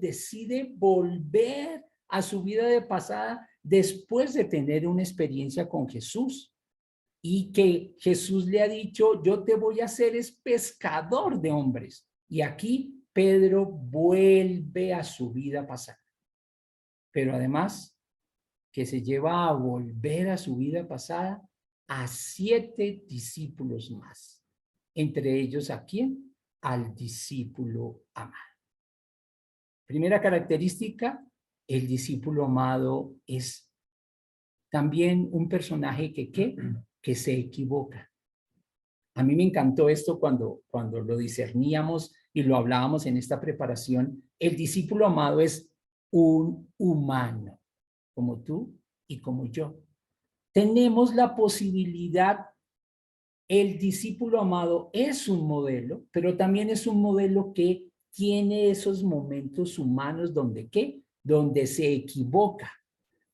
decide volver a su vida de pasada después de tener una experiencia con Jesús? Y que Jesús le ha dicho, yo te voy a hacer es pescador de hombres. Y aquí Pedro vuelve a su vida pasada. Pero además que se lleva a volver a su vida pasada a 7 discípulos más. Entre ellos, ¿a quién? Al discípulo amado. Primera característica, el discípulo amado es también un personaje que se equivoca. A mí me encantó esto cuando lo discerníamos y lo hablábamos en esta preparación. El discípulo amado es un humano, como tú y como yo. Tenemos la posibilidad, el discípulo amado es un modelo, pero también es un modelo que tiene esos momentos humanos donde donde se equivoca.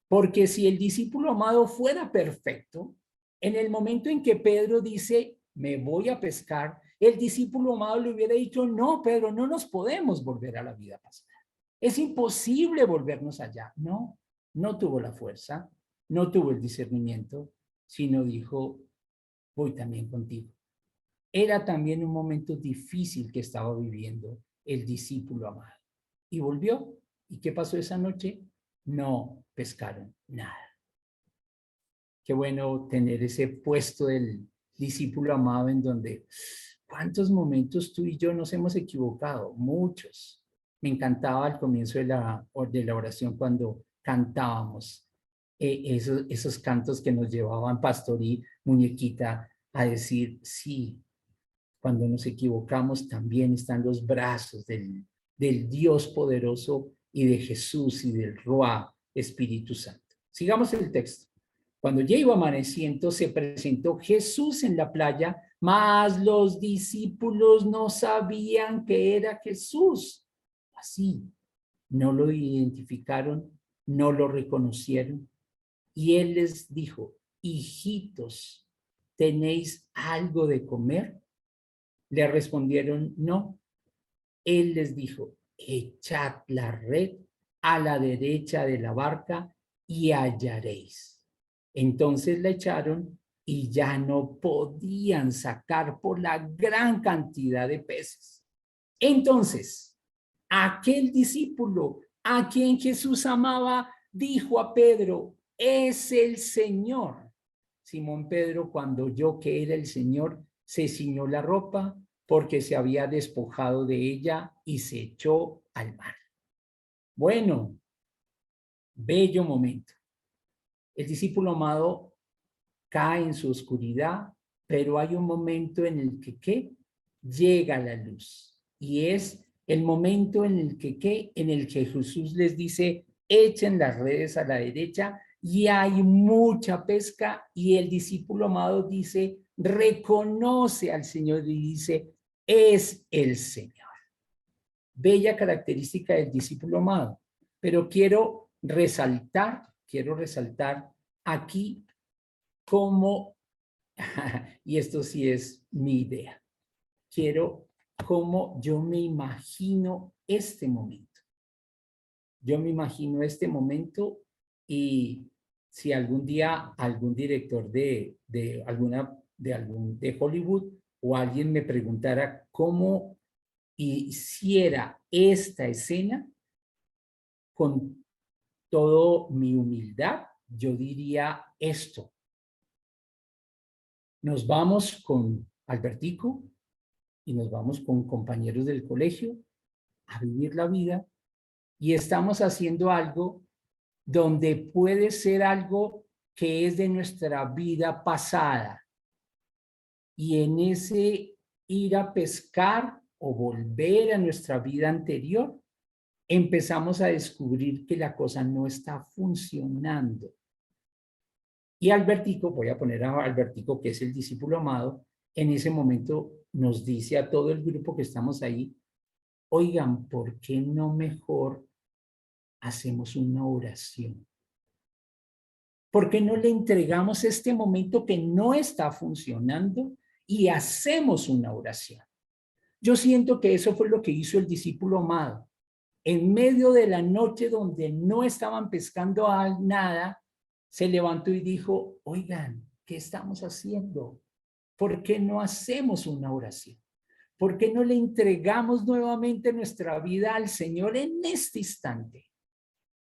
Porque si el discípulo amado fuera perfecto, en el momento en que Pedro dice, me voy a pescar, el discípulo amado le hubiera dicho, no, Pedro, no nos podemos volver a la vida pasada. Es imposible volvernos allá. No, no tuvo la fuerza, no tuvo el discernimiento, sino dijo, voy también contigo. Era también un momento difícil que estaba viviendo el discípulo amado. Y volvió. ¿Y qué pasó esa noche? No pescaron nada. Qué bueno tener ese puesto del discípulo amado en donde, ¿cuántos momentos tú y yo nos hemos equivocado? Muchos. Me encantaba al comienzo de la oración cuando cantábamos esos cantos que nos llevaban Pastor y Muñequita a decir, sí, cuando nos equivocamos también están los brazos del Dios poderoso y de Jesús y del Ruá Espíritu Santo. Sigamos el texto. Cuando ya iba amaneciendo, se presentó Jesús en la playa, mas los discípulos no sabían que era Jesús. Así, no lo identificaron, no lo reconocieron. Y él les dijo, hijitos, ¿tenéis algo de comer? Le respondieron, no. Él les dijo, echad la red a la derecha de la barca y hallaréis. Entonces la echaron y ya no podían sacar por la gran cantidad de peces. Entonces, aquel discípulo a quien Jesús amaba dijo a Pedro, es el Señor. Simón Pedro, cuando oyó que era el Señor, se ciñó la ropa porque se había despojado de ella y se echó al mar. Bueno, bello momento. El discípulo amado cae en su oscuridad, pero hay un momento en el que ¿qué? Llega la luz. Y es el momento en el que ¿qué? En el que Jesús les dice, echen las redes a la derecha y hay mucha pesca y el discípulo amado dice, reconoce al Señor y dice, es el Señor. Bella característica del discípulo amado. Pero quiero resaltar aquí cómo, y esto sí es mi idea, quiero cómo yo me imagino este momento. Yo me imagino este momento y si algún día algún director de Hollywood o alguien me preguntara cómo hiciera esta escena con toda mi humildad, yo diría esto. Nos vamos con Albertico y nos vamos con compañeros del colegio a vivir la vida y estamos haciendo algo donde puede ser algo que es de nuestra vida pasada. Y en ese ir a pescar o volver a nuestra vida anterior, empezamos a descubrir que la cosa no está funcionando. Y Albertico, voy a poner a Albertico, que es el discípulo amado, en ese momento nos dice a todo el grupo que estamos ahí, oigan, ¿por qué no mejor hacemos una oración? ¿Por qué no le entregamos este momento que no está funcionando y hacemos una oración? Yo siento que eso fue lo que hizo el discípulo amado. En medio de la noche donde no estaban pescando nada, se levantó y dijo, oigan, ¿qué estamos haciendo? ¿Por qué no hacemos una oración? ¿Por qué no le entregamos nuevamente nuestra vida al Señor en este instante?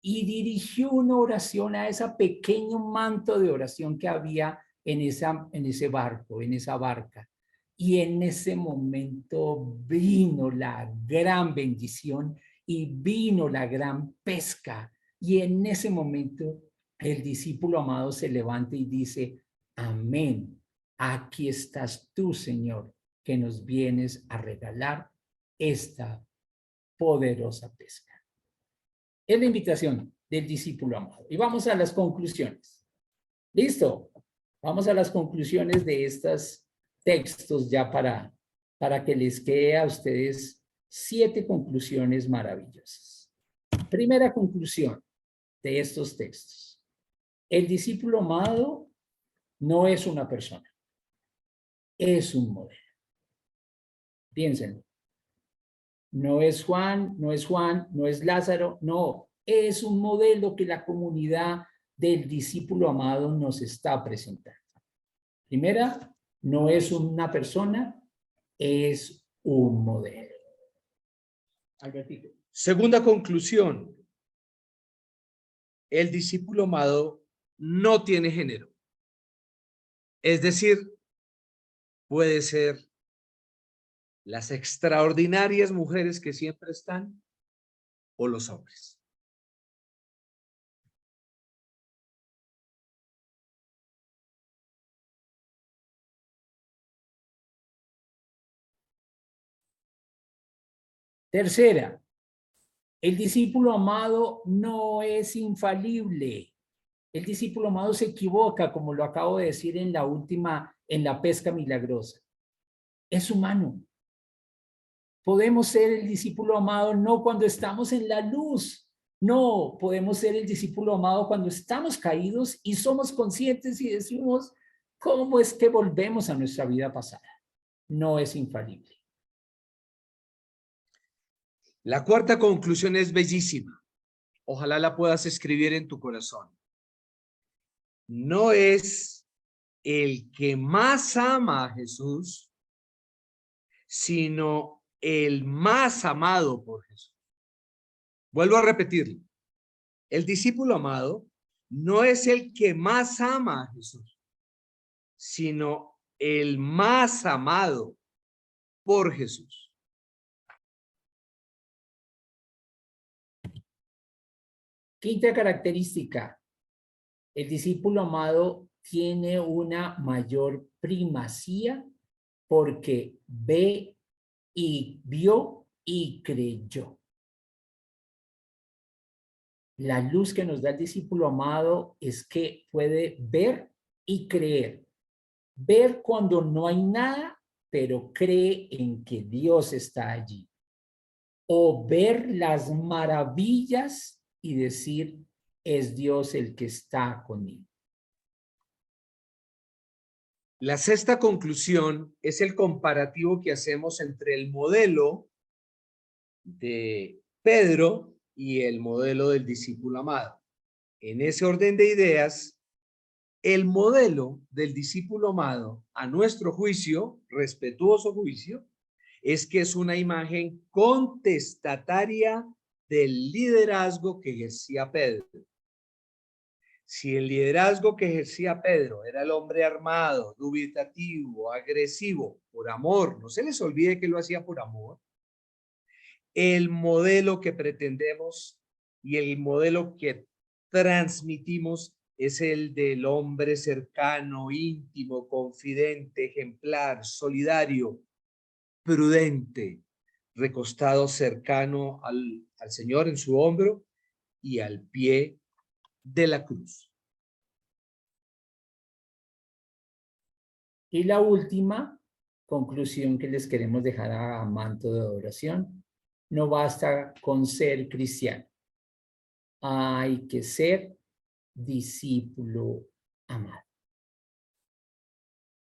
Y dirigió una oración a ese pequeño manto de oración que había en ese barco, en esa barca. Y en ese momento vino la gran bendición y vino la gran pesca. Y en ese momento el discípulo amado se levanta y dice, amén, aquí estás tú, Señor, que nos vienes a regalar esta poderosa pesca. Es la invitación del discípulo amado. Y vamos a las conclusiones. ¿Listo? Vamos a las conclusiones de estos textos ya para que les quede a ustedes 7 conclusiones maravillosas. Primera conclusión de estos textos. El discípulo amado no es una persona, es un modelo. Piénsenlo. No es Juan, no es Juan, no es Lázaro, no, es un modelo que la comunidad del discípulo amado nos está presentando. Primera, no es una persona, es un modelo. Albertito. Segunda conclusión, el discípulo amado no tiene género. Es decir, puede ser las extraordinarias mujeres que siempre están o los hombres. Tercera, el discípulo amado no es infalible. El discípulo amado se equivoca, como lo acabo de decir en la pesca milagrosa. Es humano. Podemos ser el discípulo amado no cuando estamos en la luz. No, podemos ser el discípulo amado cuando estamos caídos y somos conscientes y decimos, ¿cómo es que volvemos a nuestra vida pasada? No es infalible. La cuarta conclusión es bellísima. Ojalá la puedas escribir en tu corazón. No es el que más ama a Jesús, sino el más amado por Jesús. Vuelvo a repetirlo. El discípulo amado no es el que más ama a Jesús, sino el más amado por Jesús. Quinta característica. El discípulo amado tiene una mayor primacía porque ve y vio y creyó. La luz que nos da el discípulo amado es que puede ver y creer. Ver cuando no hay nada, pero cree en que Dios está allí. O ver las maravillas y decir, es Dios el que está conmigo. La sexta conclusión es el comparativo que hacemos entre el modelo de Pedro y el modelo del discípulo amado. En ese orden de ideas, el modelo del discípulo amado, a nuestro juicio, respetuoso juicio, es que es una imagen contestataria del liderazgo que ejercía Pedro. Si el liderazgo que ejercía Pedro era el hombre armado, dubitativo, agresivo, por amor, no se les olvide que lo hacía por amor, el modelo que pretendemos y el modelo que transmitimos es el del hombre cercano, íntimo, confidente, ejemplar, solidario, prudente, recostado cercano al Señor en su hombro y al pie de la cruz. Y la última conclusión que les queremos dejar a manto de adoración, no basta con ser cristiano. Hay que ser discípulo amado.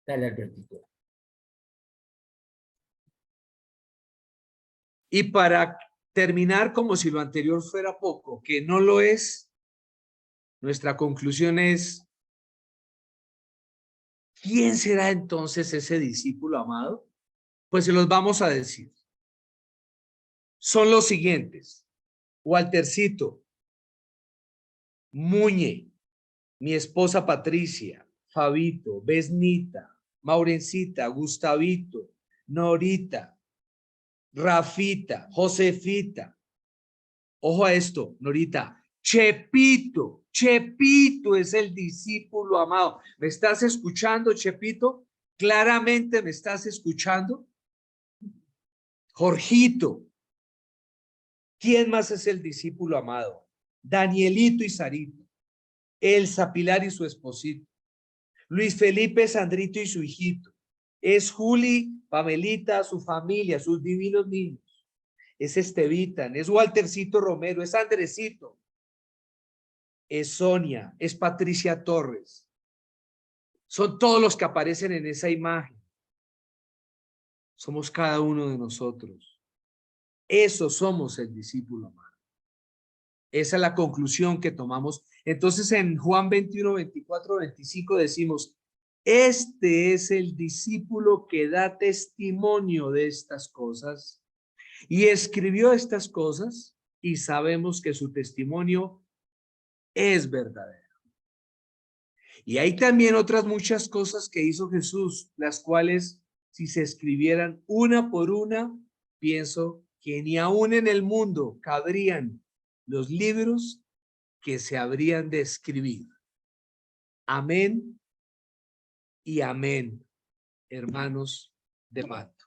Dale, Albertito. Y para terminar, como si lo anterior fuera poco, que no lo es, nuestra conclusión es, ¿quién será entonces ese discípulo amado? Pues se los vamos a decir. Son los siguientes: Waltercito, Muñe, mi esposa Patricia, Fabito, Besnita, Maurencita, Gustavito, Norita, Rafita, Josefita. Ojo a esto, Norita. Chepito, Chepito es el discípulo amado. ¿Me estás escuchando, Chepito? ¿Claramente me estás escuchando? Jorgito. ¿Quién más es el discípulo amado? Danielito y Sarito. Elsa Pilar y su esposito. Luis Felipe, Sandrito y su hijito. Es Juli, Pamelita, su familia, sus divinos niños. Es Estevitan, es Waltercito Romero, es Andresito. Es Sonia, es Patricia Torres. Son todos los que aparecen en esa imagen. Somos cada uno de nosotros. Eso somos el discípulo amado. Esa es la conclusión que tomamos. Entonces en Juan 21, 24, 25 decimos, este es el discípulo que da testimonio de estas cosas y escribió estas cosas y sabemos que su testimonio es verdadero. Y hay también otras muchas cosas que hizo Jesús, las cuales si se escribieran una por una, pienso que ni aún en el mundo cabrían los libros que se habrían de escribir. Amén y amén, hermanos de Mata.